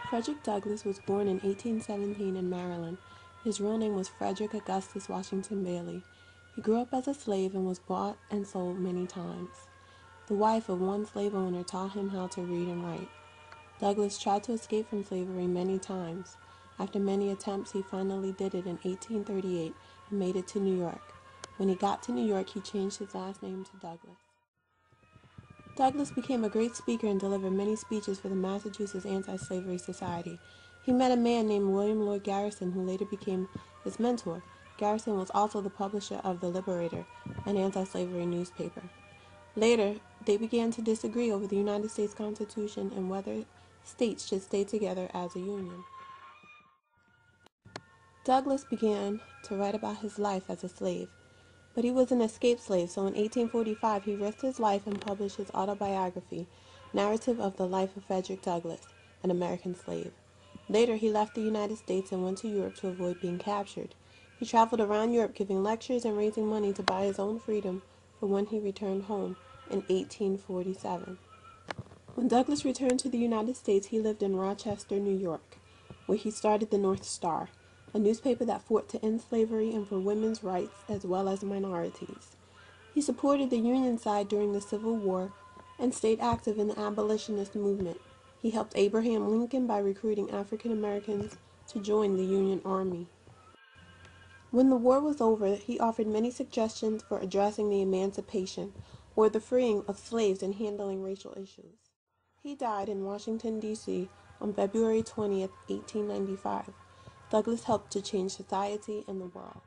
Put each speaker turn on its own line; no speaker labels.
Frederick Douglass was born in 1817 in Maryland. His real name was Frederick Augustus Washington Bailey. He grew up as a slave and was bought and sold many times. The wife of one slave owner taught him how to read and write. Douglass tried to escape from slavery many times. After many attempts, he finally did it in 1838 and made it to New York. When he got to New York, he changed his last name to Douglass. Douglass became a great speaker and delivered many speeches for the Massachusetts Anti-Slavery Society. He met a man named William Lloyd Garrison, who later became his mentor. Garrison was also the publisher of The Liberator, an anti-slavery newspaper. Later, they began to disagree over the United States Constitution and whether states should stay together as a union. Douglass began to write about his life as a slave. But he was an escaped slave, so in 1845 he risked his life and published his autobiography, Narrative of the Life of Frederick Douglass, an American Slave. Later he left the United States and went to Europe to avoid being captured. He traveled around Europe giving lectures and raising money to buy his own freedom for when he returned home in 1847. When Douglass returned to the United States, he lived in Rochester, New York, where he started the North Star, a newspaper that fought to end slavery and for women's rights as well as minorities. He supported the Union side during the Civil War and stayed active in the abolitionist movement. He helped Abraham Lincoln by recruiting African Americans to join the Union Army. When the war was over, he offered many suggestions for addressing the emancipation or the freeing of slaves and handling racial issues. He died in Washington, D.C. on February 20th, 1895. Douglass helped to change society and the world.